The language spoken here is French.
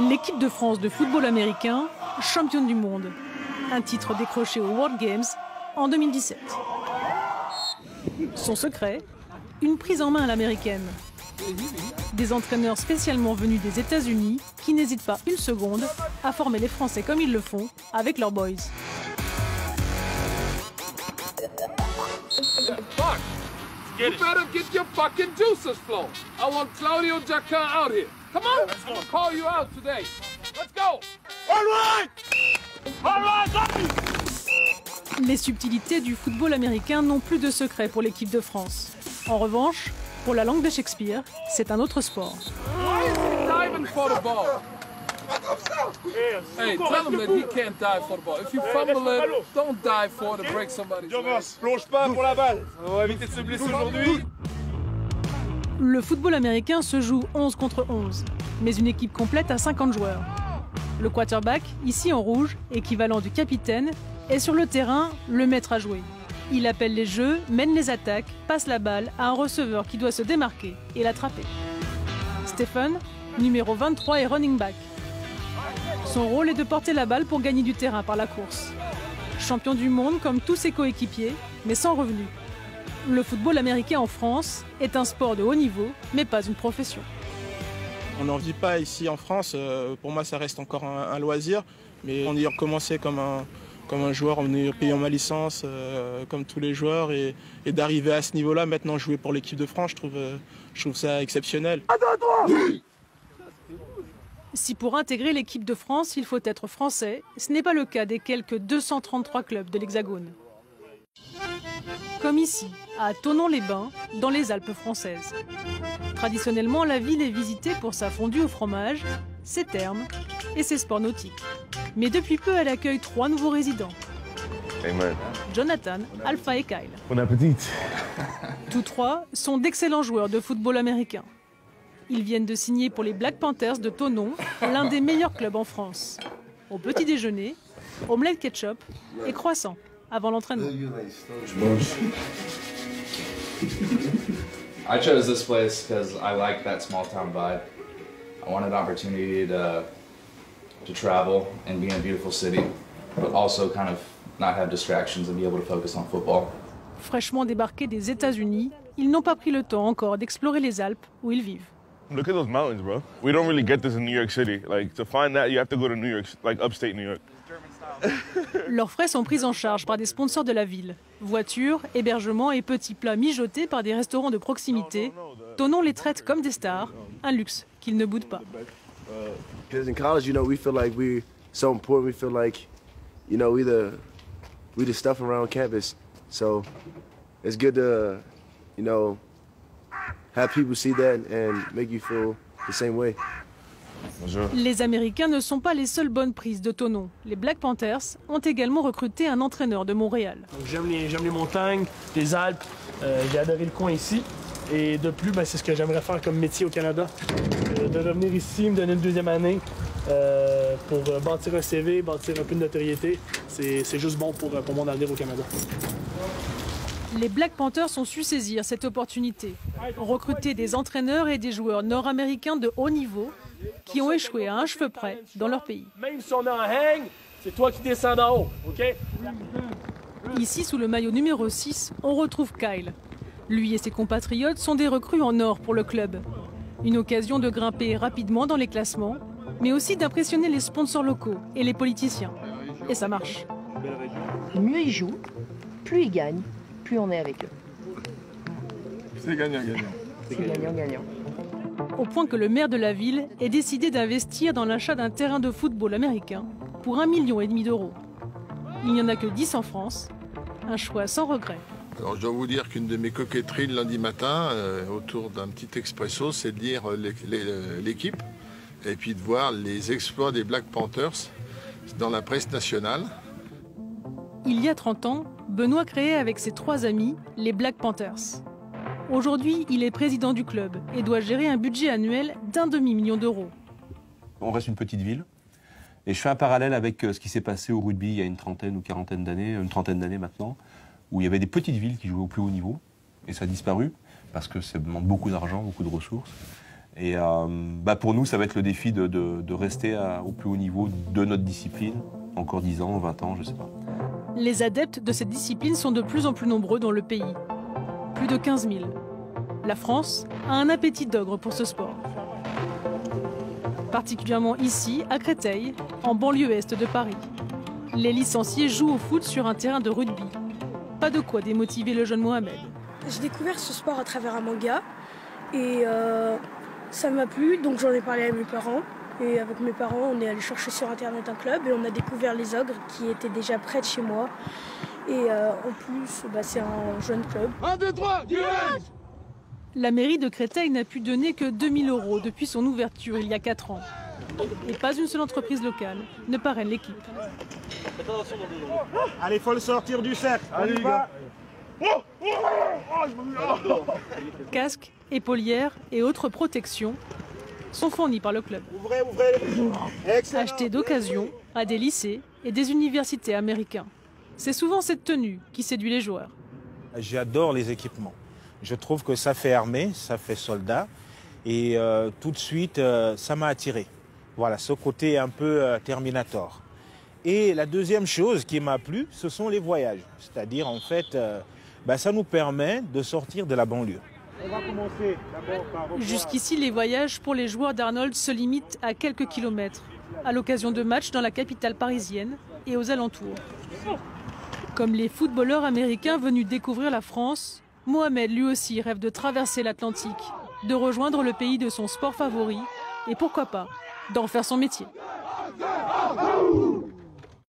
L'équipe de France de football américain, championne du monde. Un titre décroché aux World Games en 2017. Son secret, une prise en main à l'américaine. Des entraîneurs spécialement venus des États-Unis qui n'hésitent pas une seconde à former les Français comme ils le font avec leurs boys. You better get your fucking juices flowing. I want Claudio Jacquin out here. Come on, I'm gonna call you out today. Let's go. All right. All right, Les subtilités du football américain n'ont plus de secret pour l'équipe de France. En revanche, pour la langue de Shakespeare, c'est un autre sport. Why is he diving for the ball? Hey, tell him that he can't dive for the ball. If you fumble it, don't dive for it to break somebody's leg. Plonge pas pour la balle. On va éviter de se blesser aujourd'hui. Le football américain se joue 11 contre 11, mais une équipe complète a 50 joueurs. Le quarterback, ici en rouge, équivalent du capitaine, est sur le terrain le maître à jouer. Il appelle les jeux, mène les attaques, passe la balle à un receveur qui doit se démarquer et l'attraper. Stephen, numéro 23, est running back. Son rôle est de porter la balle pour gagner du terrain par la course. Champion du monde comme tous ses coéquipiers, mais sans revenus. Le football américain en France est un sport de haut niveau, mais pas une profession. On n'en vit pas ici en France. Pour moi, ça reste encore un loisir. Mais en ayant commencé comme un joueur, en ayant payé ma licence, comme tous les joueurs, et d'arriver à ce niveau-là, maintenant jouer pour l'équipe de France, je trouve ça exceptionnel. Si pour intégrer l'équipe de France, il faut être français, ce n'est pas le cas des quelques 233 clubs de l'Hexagone. Comme ici, à Thonon-les-Bains, dans les Alpes françaises. Traditionnellement, la ville est visitée pour sa fondue au fromage, ses thermes et ses sports nautiques. Mais depuis peu, elle accueille 3 nouveaux résidents. Amen. Jonathan, Alpha et Kyle. Bon appétit. Tous 3 sont d'excellents joueurs de football américain. Ils viennent de signer pour les Black Panthers de Thonon, l'un des meilleurs clubs en France. Au petit déjeuner, omelette ketchup et croissant avant l'entraînement. I chose this place because I like that small town vibe. I wanted an opportunity to travel and be in a beautiful city, but also kind of not have distractions and be able to focus on football. Fraîchement débarqués des États-Unis, ils n'ont pas pris le temps encore d'explorer les Alpes où ils vivent. Look at those mountains, bro. We don't really get this in New York City. Like, to find that, you have to go to New York, like upstate New York. Leurs frais sont pris en charge par des sponsors de la ville. Voitures, hébergements et petits plats mijotés par des restaurants de proximité. Thonon les traite comme des stars, un luxe qu'ils ne boudent pas. Because in college, you know, we feel like we're so important. We feel like, you know, we the stuff around campus. So it's good to, you know, have people see that and make you feel the same way. Les Américains ne sont pas les seules bonnes prises de Thonon. Les Black Panthers ont également recruté un entraîneur de Montréal. J'aime les montagnes, les Alpes, j'ai adoré le coin ici. Et de plus, c'est ce que j'aimerais faire comme métier au Canada. De revenir ici, me donner une deuxième année pour bâtir un CV, bâtir un peu de notoriété. C'est juste bon pour mon avenir au Canada. Les Black Panthers ont su saisir cette opportunité. Recruter des entraîneurs et des joueurs nord-américains de haut niveau qui ont échoué à un cheveu près dans leur pays. Même si on est en hang, c'est toi qui descends d'en haut, OK? Ici, sous le maillot numéro 6, on retrouve Kyle. Lui et ses compatriotes sont des recrues en or pour le club. Une occasion de grimper rapidement dans les classements, mais aussi d'impressionner les sponsors locaux et les politiciens. Et ça marche. Mieux ils jouent, plus ils gagnent, plus on est avec eux. C'est gagnant-gagnant. C'est gagnant-gagnant. Au point que le maire de la ville ait décidé d'investir dans l'achat d'un terrain de football américain pour 1,5 million d'euros. Il n'y en a que 10 en France, un choix sans regret. Alors je dois vous dire qu'une de mes coquetteries le lundi matin, autour d'un petit expresso, c'est de lire l'équipe et puis de voir les exploits des Black Panthers dans la presse nationale. Il y a 30 ans, Benoît créait avec ses 3 amis les Black Panthers. Aujourd'hui, il est président du club et doit gérer un budget annuel d'1,5 million d'euros. On reste une petite ville. Et je fais un parallèle avec ce qui s'est passé au rugby il y a une trentaine ou quarantaine d'années, une trentaine d'années maintenant, où il y avait des petites villes qui jouaient au plus haut niveau. Et ça a disparu parce que ça demande beaucoup d'argent, beaucoup de ressources. Et pour nous, ça va être le défi de rester au plus haut niveau de notre discipline. Encore 10 ans, 20 ans, je ne sais pas. Les adeptes de cette discipline sont de plus en plus nombreux dans le pays. Plus de 15 000. La France a un appétit d'ogre pour ce sport. Particulièrement ici, à Créteil, en banlieue est de Paris. Les licenciés jouent au foot sur un terrain de rugby. Pas de quoi démotiver le jeune Mohamed. J'ai découvert ce sport à travers un manga et ça m'a plu, donc j'en ai parlé à mes parents. Et avec mes parents, on est allé chercher sur internet un club et on a découvert les ogres qui étaient déjà près de chez moi. Et en plus, c'est un jeune club. 1, 2, 3, direct! La mairie de Créteil n'a pu donner que 2 000 € depuis son ouverture il y a 4 ans. Et pas une seule entreprise locale ne parraine l'équipe. Allez, il faut le sortir du cercle. Allez, les gars. Casques, épaulières et autres protections sont fournis par le club. Ouvrez les... Achetés d'occasion à des lycées et des universités américains. C'est souvent cette tenue qui séduit les joueurs. J'adore les équipements. Je trouve que ça fait armée, ça fait soldat. Et tout de suite, ça m'a attiré. Voilà, ce côté un peu Terminator. Et la deuxième chose qui m'a plu, ce sont les voyages. C'est-à-dire, en fait, ça nous permet de sortir de la banlieue. On va commencer d'abord par... Jusqu'ici, les voyages pour les joueurs d'Arnold se limitent à quelques kilomètres, à l'occasion de matchs dans la capitale parisienne et aux alentours. Comme les footballeurs américains venus découvrir la France, Mohamed lui aussi rêve de traverser l'Atlantique, de rejoindre le pays de son sport favori et pourquoi pas, d'en faire son métier.